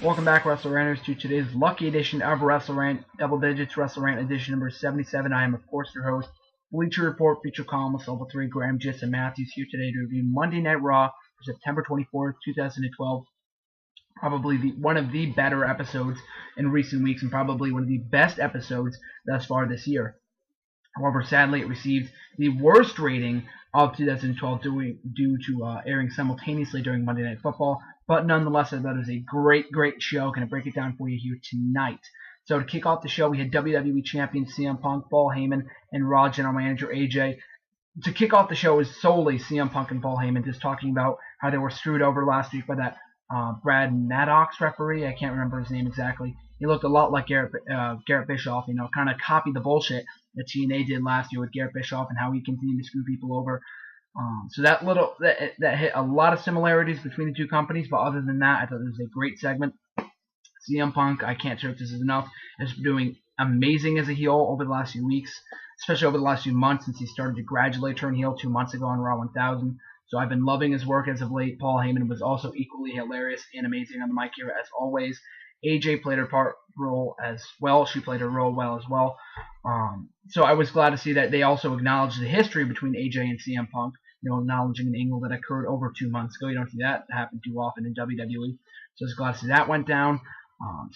Welcome back, WrestleRanters, to today's lucky edition of WrestleRant, double digits WrestleRant edition number 77. I am, of course, your host, Bleacher Report feature columnist level 3, Graham GSM Matthews, here today to review Monday Night Raw for September 24th, 2012. Probably one of the better episodes in recent weeks, and probably one of the best episodes thus far this year. However, sadly, it received the worst rating of 2012 due to airing simultaneously during Monday Night Football. But nonetheless, I thought it was a great show. Going to break it down for you here tonight. So to kick off the show, we had WWE Champion CM Punk, Paul Heyman, and Raw General Manager AJ. To kick off the show is solely CM Punk and Paul Heyman just talking about how they were screwed over last week by that Brad Maddox referee. I can't remember his name exactly. He looked a lot like Garrett Bischoff, kind of copied the bullshit that TNA did last year with Garrett Bischoff and how he continued to screw people over. So that hit a lot of similarities between the two companies, but other than that, I thought it was a great segment. CM Punk, I can't stress this is enough, has been doing amazing as a heel over the last few weeks, especially over the last few months since he started to gradually turn heel 2 months ago on Raw 1000. So I've been loving his work as of late. Paul Heyman was also equally hilarious and amazing on the mic here as always. AJ played her role as well. She played her role well as well. So I was glad to see that they also acknowledged the history between AJ and CM Punk, acknowledging an angle that occurred over 2 months ago. You don't see that happen too often in WWE. So I was glad to see that went down.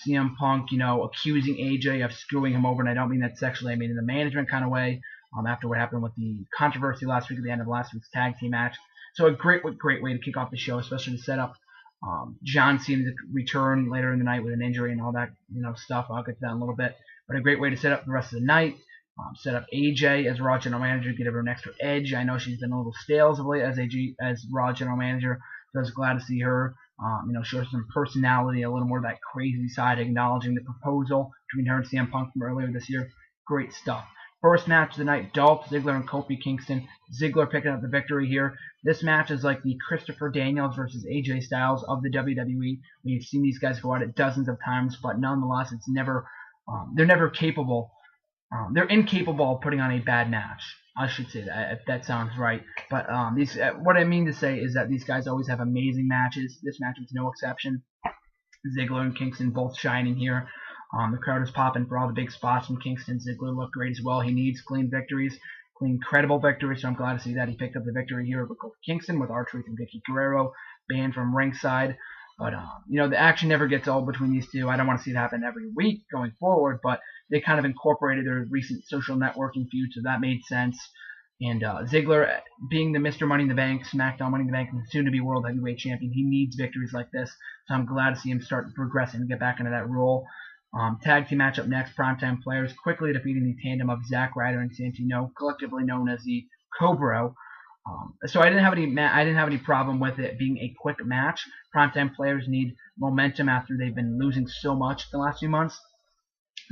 CM Punk, accusing AJ of screwing him over, and I don't mean that sexually. I mean in the management kind of way, after what happened with the controversy last week at the end of last week's tag team match. So a great way to kick off the show, especially to set up John Cena to return later in the night with an injury and all that stuff. I'll get to that in a little bit. But a great way to set up the rest of the night. Set up AJ as Raw General Manager, give her an extra edge. I know she's been a little stale as of late as Raw General Manager. So I was glad to see her, show some personality, a little more of that crazy side, acknowledging the proposal between her and CM Punk from earlier this year. Great stuff. First match of the night, Dolph Ziggler and Kofi Kingston. Ziggler picking up the victory here. This match is like the Christopher Daniels versus AJ Styles of the WWE. We've seen these guys go at it dozens of times, but nonetheless, it's never they're never capable. They're incapable of putting on a bad match. I should say that, if that sounds right. But what I mean to say is that these guys always have amazing matches. This match was no exception. Ziggler and Kingston both shining here. The crowd is popping for all the big spots from Kingston. Ziggler looked great as well. He needs clean victories, clean, credible victories, so I'm glad to see that. He picked up the victory here with Kofi Kingston, with R-Truth and Vicky Guerrero banned from ringside. But, the action never gets old between these two. I don't want to see it happen every week going forward, but they kind of incorporated their recent social networking feud, so that made sense. And Ziggler, being the Mr. Money in the Bank, SmackDown Money in the Bank, and soon-to-be World Heavyweight Champion, he needs victories like this. So I'm glad to see him start progressing and get back into that role. Tag team match up next, Primetime Players quickly defeating the tandem of Zack Ryder and Santino, collectively known as the Cobra. So I didn't have any problem with it being a quick match. Primetime Players need momentum after they've been losing so much the last few months.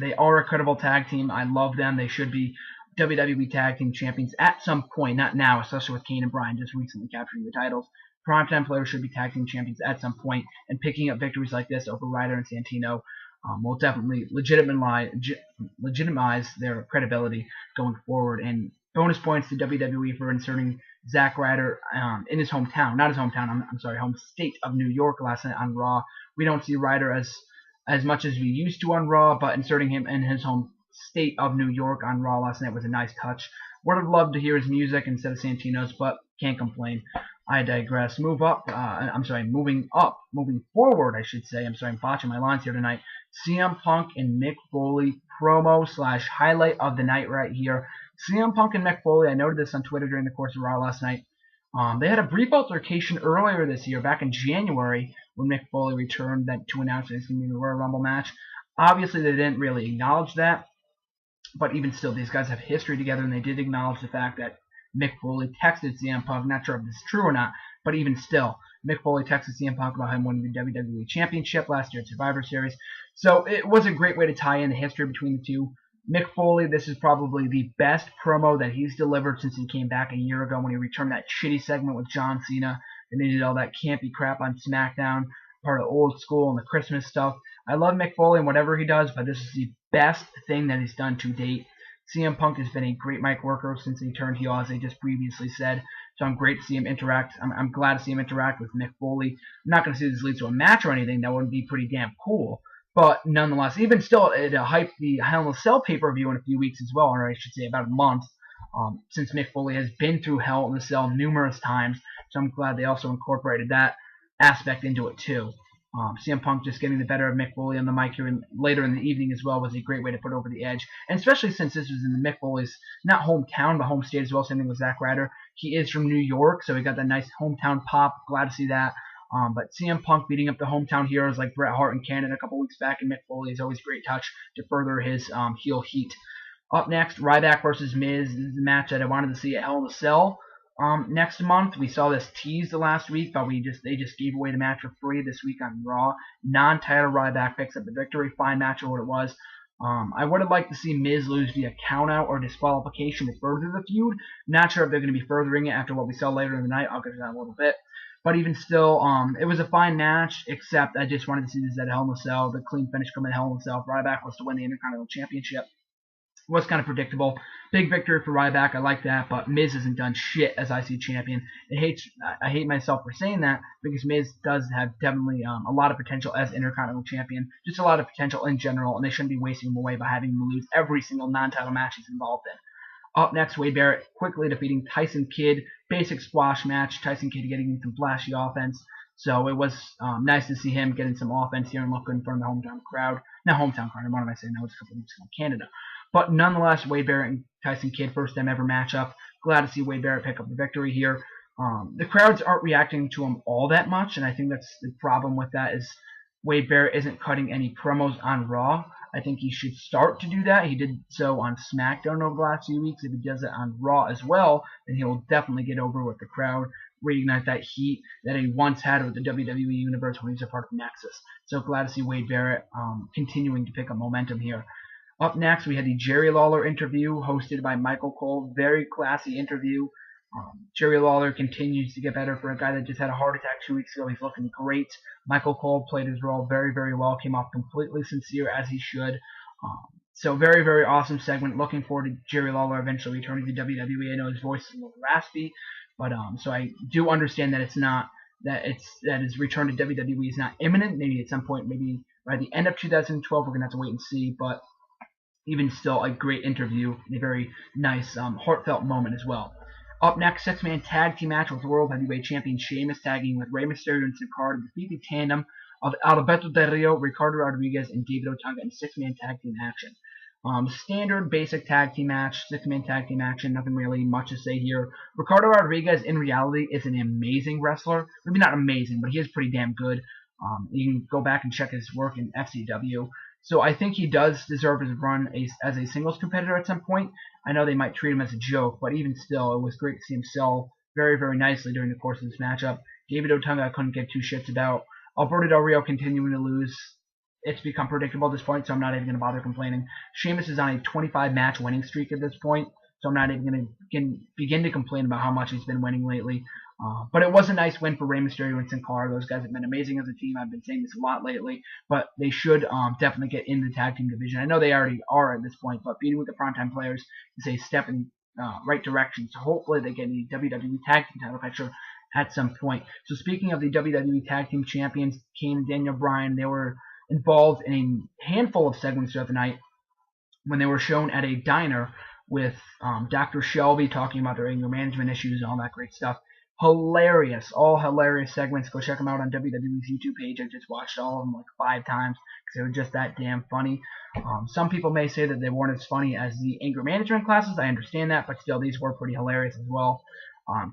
They are a credible tag team. I love them. They should be WWE Tag Team Champions at some point, not now, especially with Kane and Bryan just recently capturing the titles. Primetime Players should be Tag Team Champions at some point, and picking up victories like this over Ryder and Santino will definitely legitimize their credibility going forward. And bonus points to WWE for inserting Zack Ryder in his hometown, not his hometown, I'm sorry, home state of New York last night on Raw. We don't see Ryder as much as we used to on Raw, but inserting him in his home state of New York on Raw last night was a nice touch. Would have loved to hear his music instead of Santino's, but can't complain. I digress. Moving forward, I should say. I'm botching my lines here tonight. CM Punk and Mick Foley promo / highlight of the night right here. CM Punk and Mick Foley, I noted this on Twitter during the course of Raw last night. They had a brief altercation earlier this year, back in January, when Mick Foley returned to announce that it's going to be the Royal Rumble match. Obviously, they didn't really acknowledge that, but even still, these guys have history together, and they did acknowledge the fact that Mick Foley texted CM Punk, not sure if this is true or not, but even still, Mick Foley texted CM Punk about him winning the WWE Championship last year at Survivor Series. So it was a great way to tie in the history between the two. Mick Foley, this is probably the best promo that he's delivered since he came back a year ago when he returned that shitty segment with John Cena, and they did all that campy crap on SmackDown, part of old school and the Christmas stuff. I love Mick Foley and whatever he does, but this is the best thing that he's done to date. CM Punk has been a great mic worker since he turned heel, as I just previously said. So I'm great to see him interact. I'm glad to see him interact with Mick Foley. I'm not going to see this lead to a match or anything. That would be pretty damn cool. But nonetheless, even still, it hyped the Hell in a Cell pay-per-view in a few weeks as well, or I should say about a month, since Mick Foley has been through Hell in a Cell numerous times. So I'm glad they also incorporated that aspect into it too. CM Punk just getting the better of Mick Foley on the mic here later in the evening as well was a great way to put over the edge. And especially since this was in the Mick Foley's, not hometown, but home state as well, same thing with Zack Ryder. He is from New York, so he got that nice hometown pop. Glad to see that. But CM Punk beating up the hometown heroes like Bret Hart and Canada a couple weeks back, and Mick Foley is always a great touch to further his heel heat. Up next, Ryback versus Miz. This is the match that I wanted to see at Hell in a Cell. Next month, we saw this teased the last week, but they just gave away the match for free this week on Raw. Non-title Ryback picks up the victory. Fine match for what it was. I would have liked to see Miz lose via countout or disqualification to further the feud. Not sure if they're going to be furthering it after what we saw later in the night. I'll get to that in a little bit. But even still, it was a fine match, except I just wanted to see this at Hell in a Cell. The clean finish coming at Hell in a Cell. Ryback was to win the Intercontinental Championship. Was kind of predictable. Big victory for Ryback. I like that, but Miz hasn't done shit as IC champion. I hate myself for saying that because Miz does have definitely a lot of potential as Intercontinental champion. Just a lot of potential in general, and they shouldn't be wasting him away by having him lose every single non-title match he's involved in. Up next, Wade Barrett quickly defeating Tyson Kidd. Basic squash match. Tyson Kidd getting some flashy offense. So it was nice to see him getting some offense here and look good in front of the hometown crowd. Not hometown crowd, what am I saying? That was a couple weeks ago in Canada. But nonetheless, Wade Barrett and Tyson Kidd, first time ever matchup. Glad to see Wade Barrett pick up the victory here. The crowds aren't reacting to him all that much, and I think that's the problem with that is Wade Barrett isn't cutting any promos on Raw. I think he should start to do that. He did so on SmackDown over the last few weeks. If he does it on Raw as well, then he'll definitely get over with the crowd, reignite that heat that he once had with the WWE Universe when he was a part of Nexus. So glad to see Wade Barrett continuing to pick up momentum here. Up next, we had the Jerry Lawler interview hosted by Michael Cole. Very classy interview. Jerry Lawler continues to get better for a guy that just had a heart attack 2 weeks ago. He's looking great. Michael Cole played his role very, very well. Came off completely sincere as he should. So very, very awesome segment. Looking forward to Jerry Lawler eventually returning to WWE. I know his voice is a little raspy, but so I do understand that it's not that his return to WWE is not imminent. Maybe at some point, maybe by the end of 2012, we're gonna have to wait and see. But even still, a great interview and a very nice, heartfelt moment as well. Up next, six-man tag team match with World Heavyweight Champion Sheamus tagging with Rey Mysterio and Sin Cara to defeat the tandem of Alberto Del Rio, Ricardo Rodriguez, and David Otunga in six-man tag team action. Standard basic tag team match, six-man tag team action, nothing really much to say here. Ricardo Rodriguez, in reality, is an amazing wrestler. Maybe not amazing, but he is pretty damn good. You can go back and check his work in FCW. So I think he does deserve his run as a singles competitor at some point. I know they might treat him as a joke, but even still, it was great to see him sell very, very nicely during the course of this matchup. David Otunga I couldn't give two shits about. Alberto Del Rio continuing to lose. It's become predictable at this point, so I'm not even going to bother complaining. Sheamus is on a 25-match winning streak at this point, so I'm not even going to begin to complain about how much he's been winning lately. But it was a nice win for Rey Mysterio and Sin Cara. Those guys have been amazing as a team. I've been saying this a lot lately, but they should definitely get in the tag team division. I know they already are at this point, but beating with the primetime players is a step in right direction. So hopefully they get the WWE tag team title picture at some point. So speaking of the WWE tag team champions, Kane and Daniel Bryan, they were involved in a handful of segments throughout the night when they were shown at a diner with Dr. Shelby talking about their anger management issues and all that great stuff. Hilarious, all hilarious segments. Go check them out on WWE's YouTube page. I just watched all of them like 5 times because they were just that damn funny. Some people may say that they weren't as funny as the anger management classes. I understand that, but still, these were pretty hilarious as well.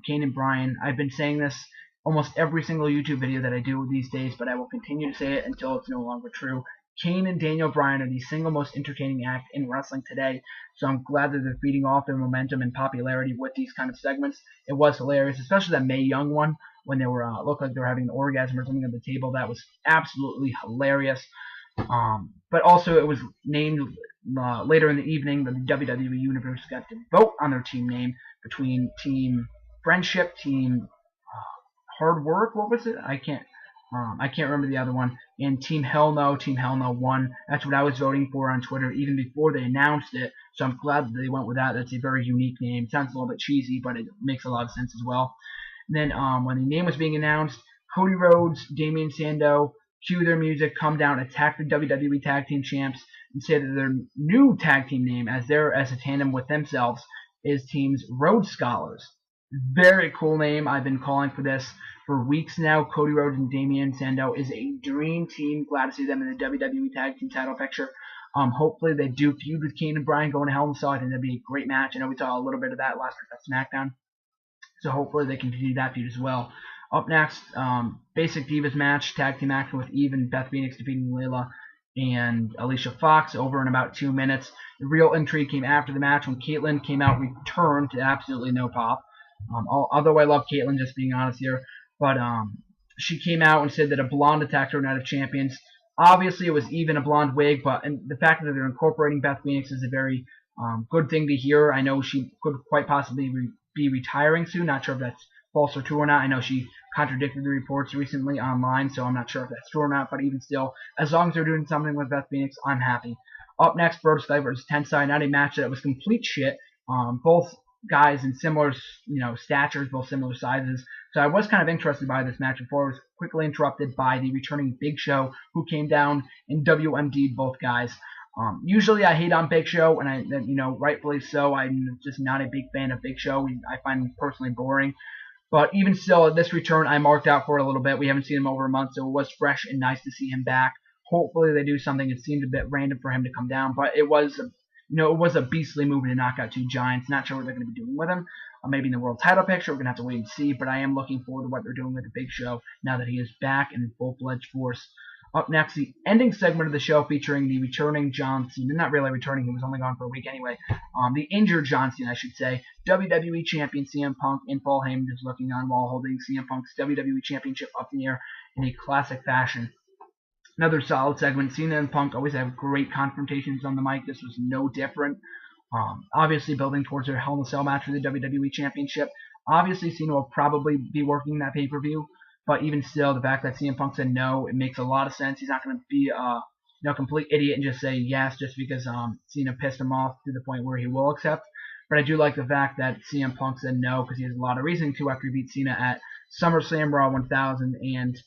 Kane and Bryan, I've been saying this almost every single YouTube video that I do these days, but I will continue to say it until it's no longer true. Kane and Daniel Bryan are the single most entertaining act in wrestling today, so I'm glad that they're feeding off their momentum and popularity with these kind of segments. It was hilarious, especially that Mae Young one when they were looked like they were having an orgasm or something at the table. That was absolutely hilarious. But also it was named later in the evening that the WWE Universe got to vote on their team name between Team Friendship, Team Hard Work. What was it? I can't. I can't remember the other one. And Team Hell No won. That's what I was voting for on Twitter even before they announced it. So I'm glad that they went with that. That's a very unique name. It sounds a little bit cheesy, but it makes a lot of sense as well. And then when the name was being announced, Cody Rhodes, Damian Sandow, cue their music, come down, attack the WWE Tag Team Champs, and say that their new tag team name, as they're as a tandem with themselves, is Teams Rhodes Scholars. Very cool name. I've been calling for this for weeks now. Cody Rhodes and Damian Sandow is a dream team. Glad to see them in the WWE Tag Team title picture. Hopefully they do feud with Kane and Bryan going to Hell in a Cell. I think that'd be a great match. I know we saw a little bit of that last week at SmackDown. So hopefully they continue that feud as well. Up next, Basic Divas match, tag team action with Eve and Beth Phoenix defeating Layla and Alicia Fox over in about 2 minutes. The real intrigue came after the match when Caitlyn came out, returned to absolutely no pop. Although I love Caitlyn, just being honest here, but she came out and said that a blonde attacked her Night of Champions. Obviously, it was even a blonde wig, but the fact that they're incorporating Beth Phoenix is a very good thing to hear. I know she could quite possibly be retiring soon. Not sure if that's false or true or not. I know she contradicted the reports recently online, so I'm not sure if that's true or not. But even still, as long as they're doing something with Beth Phoenix, I'm happy. Up next, Brodus Clay versus Tensai. Not a match that was complete shit. Both guys in similar, statures, both similar sizes. So I was kind of interested by this match before it was quickly interrupted by the returning Big Show, who came down and WMD'd both guys. Usually I hate on Big Show, and rightfully so. I'm just not a big fan of Big Show. I find him personally boring. But even still, at this return, I marked out for it a little bit. We haven't seen him over a month, so it was fresh and nice to see him back. Hopefully they do something. It seemed a bit random for him to come down, but it was a beastly move to knock out two giants. Not sure what they're going to be doing with him. Maybe in the world title picture, we're going to have to wait and see, but I am looking forward to what they're doing with the Big Show now that he is back in full-fledged force. Up next, the ending segment of the show featuring the returning John Cena. Not really returning, he was only gone for a week anyway. The injured John Cena, I should say. WWE Champion CM Punk and Paul Heyman just looking on while holding CM Punk's WWE Championship up in the air in a classic fashion. Another solid segment. Cena and Punk always have great confrontations on the mic. This was no different. Obviously building towards their Hell in a Cell match for the WWE Championship. Obviously Cena will probably be working that pay-per-view. But even still, the fact that CM Punk said no, it makes a lot of sense. He's not going to be a complete idiot and just say yes just because Cena pissed him off to the point where he will accept. But I do like the fact that CM Punk said no because he has a lot of reason to after he beat Cena at SummerSlam Raw 1000 and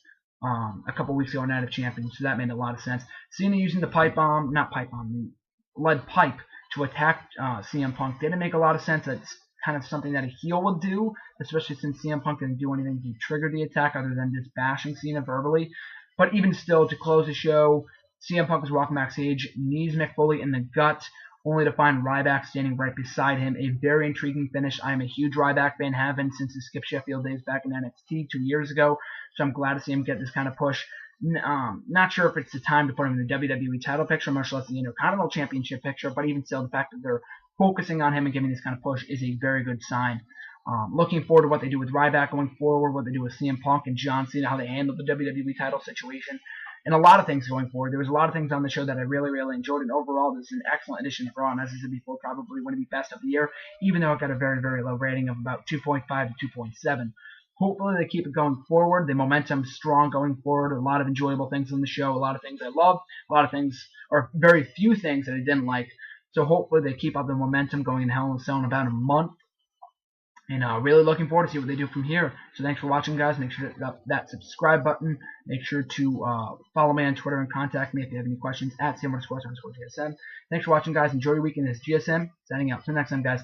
a couple weeks ago on Night of Champions. So that made a lot of sense. Cena using the the lead pipe to attack CM Punk didn't make a lot of sense. That's kind of something that a heel would do, especially since CM Punk didn't do anything to trigger the attack other than just bashing Cena verbally. But even still, to close the show, CM Punk was walking backstage, knees Mick Foley in the gut, only to find Ryback standing right beside him. A very intriguing finish. I am a huge Ryback fan, have been since the Skip Sheffield days back in NXT 2 years ago, so I'm glad to see him get this kind of push. Not sure if it's the time to put him in the WWE title picture, much less the Intercontinental Championship picture, but even still, the fact that they're focusing on him and giving this kind of push is a very good sign. Looking forward to what they do with Ryback going forward, what they do with CM Punk and John Cena, how they handle the WWE title situation, and a lot of things going forward. There was a lot of things on the show that I really, really enjoyed, and overall, this is an excellent edition of Raw, and as I said before, probably one of the best of the year, even though it got a very, very low rating of about 2.5 to 2.7. Hopefully they keep it going forward. The momentum's strong going forward. A lot of enjoyable things on the show, a lot of things I loved, a lot of things, or very few things that I didn't like. So hopefully they keep up the momentum going in Hell in a Cell in about a month. And really looking forward to see what they do from here. So thanks for watching, guys. Make sure to hit that subscribe button. Make sure to follow me on Twitter and contact me if you have any questions at @CM_GSM. Thanks for watching, guys. Enjoy your weekend. This is GSM signing out. Till next time, guys.